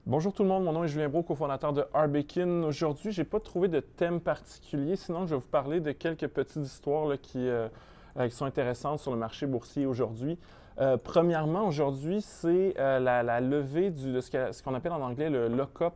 Bonjour tout le monde, mon nom est Julien Brault, cofondateur de Arbekin. Aujourd'hui, je n'ai pas trouvé de thème particulier, sinon je vais vous parler de quelques petites histoires là, qui sont intéressantes sur le marché boursier aujourd'hui. Premièrement, aujourd'hui, c'est la levée de ce qu'on appelle en anglais le lock-up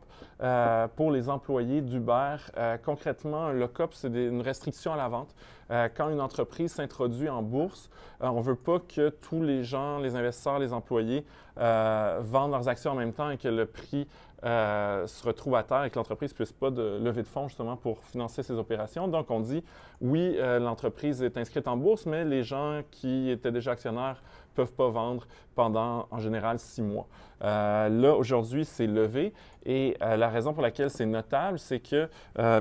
pour les employés d'Uber. Concrètement, un lock-up, c'est une restriction à la vente. Quand une entreprise s'introduit en bourse, on ne veut pas que tous les gens, les investisseurs, les employés vendent leurs actions en même temps et que le prix se retrouve à terre et que l'entreprise ne puisse pas lever de fonds justement pour financer ses opérations. Donc, on dit, oui, l'entreprise est inscrite en bourse, mais les gens qui étaient déjà actionnaires ne peuvent pas vendre pendant, en général, 6 mois. Là, aujourd'hui, c'est levé et la raison pour laquelle c'est notable, c'est que,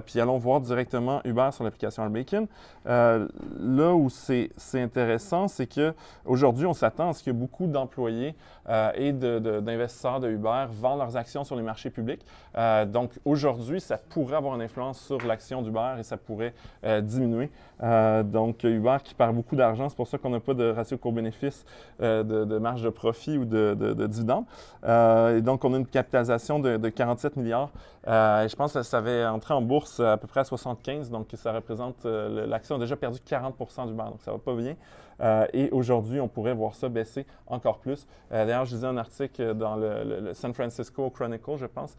puis allons voir directement Uber sur l'application Arbekin, là où c'est intéressant, c'est qu'aujourd'hui, on s'attend à ce que beaucoup d'employés et d'investisseurs de Uber vendent leurs actions sur les marchés publics. Donc, aujourd'hui, ça pourrait avoir une influence sur l'action d'Uber et ça pourrait diminuer. Donc, Uber qui perd beaucoup d'argent, c'est pour ça qu'on n'a pas de ratio court-bénéfice de marge de profit ou de dividendes. Et donc, on a une capitalisation de 47 milliards. Et je pense que ça avait entré en bourse à peu près à 75, donc ça représente, l'action a déjà perdu 40 d'Uber, donc ça ne va pas bien. Et aujourd'hui, on pourrait voir ça baisser encore plus. D'ailleurs, je lisais un article dans le San Francisco Chronicle, je pense,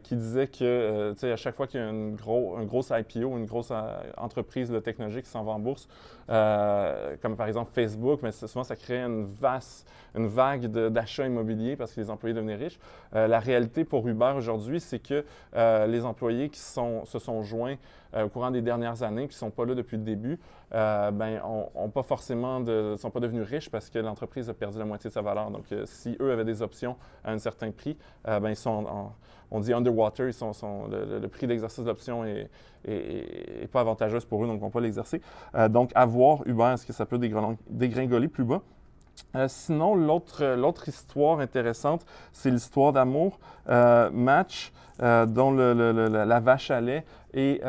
qui disait que à chaque fois qu'il y a un gros IPO, une grosse entreprise technologique qui s'en va en bourse, comme par exemple Facebook, mais souvent ça crée une vague d'achats immobiliers parce que les employés devenaient riches. La réalité pour Uber aujourd'hui, c'est que les employés qui se sont joints au courant des dernières années, qui ne sont pas là depuis le début, sont pas devenus riches parce que l'entreprise a perdu la moitié de sa valeur. Donc, si eux avaient des options à un certain prix, ils sont, on dit underwater, le prix d'exercice d'option est pas avantageuse pour eux, donc ils ne vont pas l'exercer. Donc, à voir Uber, est-ce que ça peut dégringoler plus bas? Sinon, l'autre histoire intéressante, c'est l'histoire d'amour. Match, dont la vache à lait et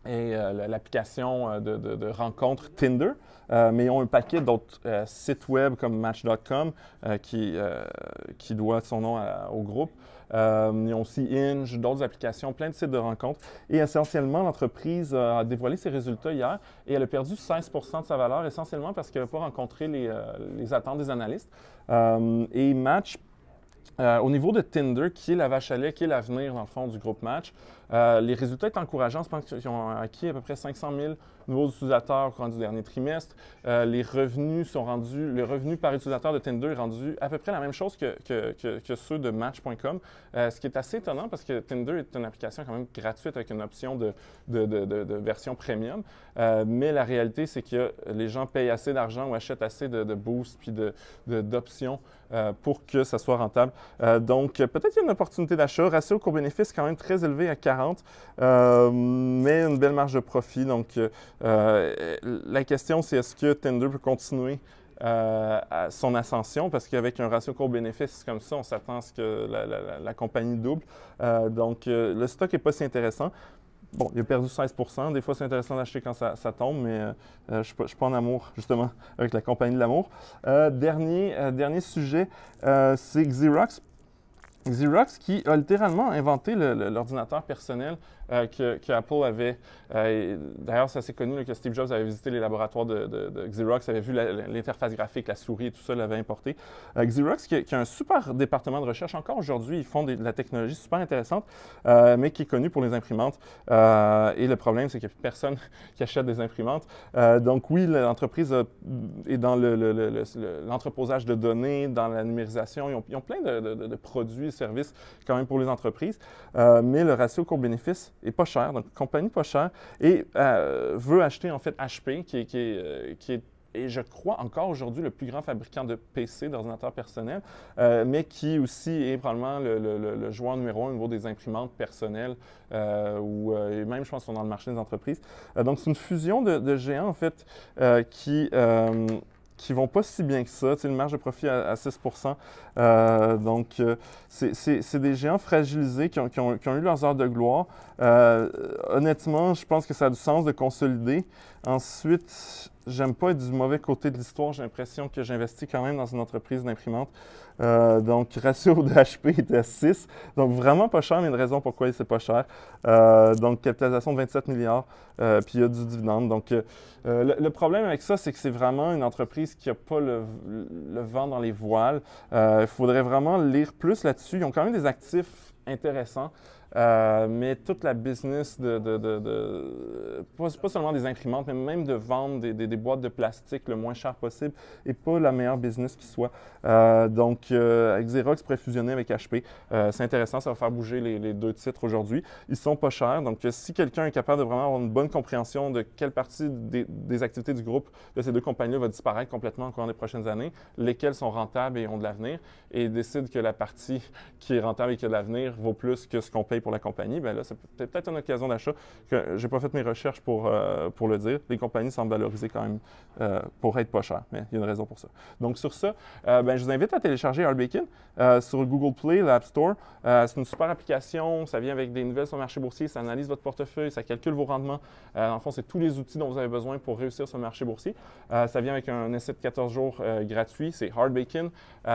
l'application de rencontre Tinder. Mais ils ont un paquet d'autres sites web comme Match.com qui doit son nom au groupe. Ils ont aussi Hinge, d'autres applications, plein de sites de rencontres. Et essentiellement, l'entreprise a dévoilé ses résultats hier et elle a perdu 16 de sa valeur, essentiellement parce qu'elle n'a pas rencontré les attentes des analystes. Et Match, au niveau de Tinder, qui est la vache à lait, qui est l'avenir, dans le fond, du groupe Match, les résultats sont encourageants. Je pense qu'ils ont acquis à peu près 500 000 nouveaux utilisateurs au courant du dernier trimestre. Le revenu par utilisateur de Tinder est rendu à peu près la même chose que ceux de Match.com, ce qui est assez étonnant parce que Tinder est une application quand même gratuite avec une option de version premium. Mais la réalité, c'est que les gens payent assez d'argent ou achètent assez de boosts puis d'options pour que ça soit rentable. Donc, peut-être qu'il y a une opportunité d'achat. Ratio court-bénéfice quand même très élevé à 40, mais une belle marge de profit. Donc, la question, c'est est-ce que Tinder peut continuer à son ascension? Parce qu'avec un ratio court-bénéfice comme ça, on s'attend à ce que la compagnie double. Donc, le stock n'est pas si intéressant. Bon, il a perdu 16 %. Des fois, c'est intéressant d'acheter quand ça tombe, mais je ne suis pas en amour, justement, avec la compagnie de l'amour. Dernier sujet, c'est Xerox. Xerox qui a littéralement inventé l'ordinateur personnel que Apple avait. D'ailleurs, c'est assez connu là, que Steve Jobs avait visité les laboratoires de Xerox, avait vu l'interface graphique, la souris et tout ça, l'avait importé. Xerox qui a un super département de recherche. Encore aujourd'hui, ils font de la technologie super intéressante, mais qui est connu pour les imprimantes. Et le problème, c'est qu'il n'y a plus personne qui achète des imprimantes. Donc oui, l'entreprise est dans l'entreposage de données, dans la numérisation. Ils ont plein de produits et services quand même pour les entreprises, mais le ratio court-bénéfice est pas cher, donc compagnie pas chère, et veut acheter en fait HP, qui est et je crois encore aujourd'hui le plus grand fabricant de PC, d'ordinateurs personnels, mais qui aussi est probablement le joueur numéro 1 au niveau des imprimantes personnelles, et même je pense qu'on est dans le marché des entreprises. Donc c'est une fusion de géants en fait qui vont pas si bien que ça. Tu sais, une marge de profit à 6 donc, c'est des géants fragilisés qui ont eu leurs heures de gloire. Honnêtement, je pense que ça a du sens de consolider. Ensuite, j'aime pas être du mauvais côté de l'histoire. J'ai l'impression que j'investis quand même dans une entreprise d'imprimante. Donc, ratio de HP était 6. Donc, vraiment pas cher, mais une raison pourquoi c'est pas cher. Donc, capitalisation de 27 milliards, puis il y a du dividende. Donc, le problème avec ça, c'est que c'est vraiment une entreprise qui n'a pas le vent dans les voiles. Il faudrait vraiment lire plus là-dessus. Ils ont quand même des actifs intéressants. Mais toute la business pas seulement des imprimantes, mais même de vendre des boîtes de plastique le moins cher possible n'est pas la meilleure business qui soit. Donc, avec Xerox pourrait fusionner avec HP. C'est intéressant, ça va faire bouger les deux titres aujourd'hui. Ils sont pas chers, donc si quelqu'un est capable de vraiment avoir une bonne compréhension de quelle partie des activités du groupe de ces deux compagnies-là va disparaître complètement au cours des prochaines années, lesquelles sont rentables et ont de l'avenir, et décide que la partie qui est rentable et qui a de l'avenir vaut plus que ce qu'on paye pour la compagnie, bien là, c'est peut-être une occasion d'achat. Je n'ai pas fait mes recherches pour le dire. Les compagnies semblent valoriser quand même pour être pas chères, mais il y a une raison pour ça. Donc, sur ça, je vous invite à télécharger Hardbacon sur Google Play, l'App Store. C'est une super application. Ça vient avec des nouvelles sur le marché boursier. Ça analyse votre portefeuille, ça calcule vos rendements. En fond, c'est tous les outils dont vous avez besoin pour réussir sur le marché boursier. Ça vient avec un essai de 14 jours gratuit. C'est Hardbacon.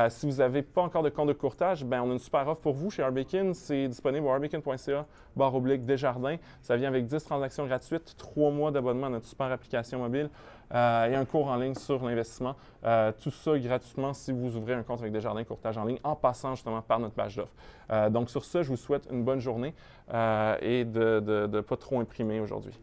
Si vous n'avez pas encore de compte de courtage, bien, on a une super offre pour vous chez Hardbacon. C'est disponible au hardbacon.ca/Desjardins. Ça vient avec 10 transactions gratuites, 3 mois d'abonnement à notre super application mobile et un cours en ligne sur l'investissement. Tout ça gratuitement si vous ouvrez un compte avec Desjardins Courtage en ligne en passant justement par notre page d'offre. Donc sur ça, je vous souhaite une bonne journée et de ne pas trop imprimer aujourd'hui.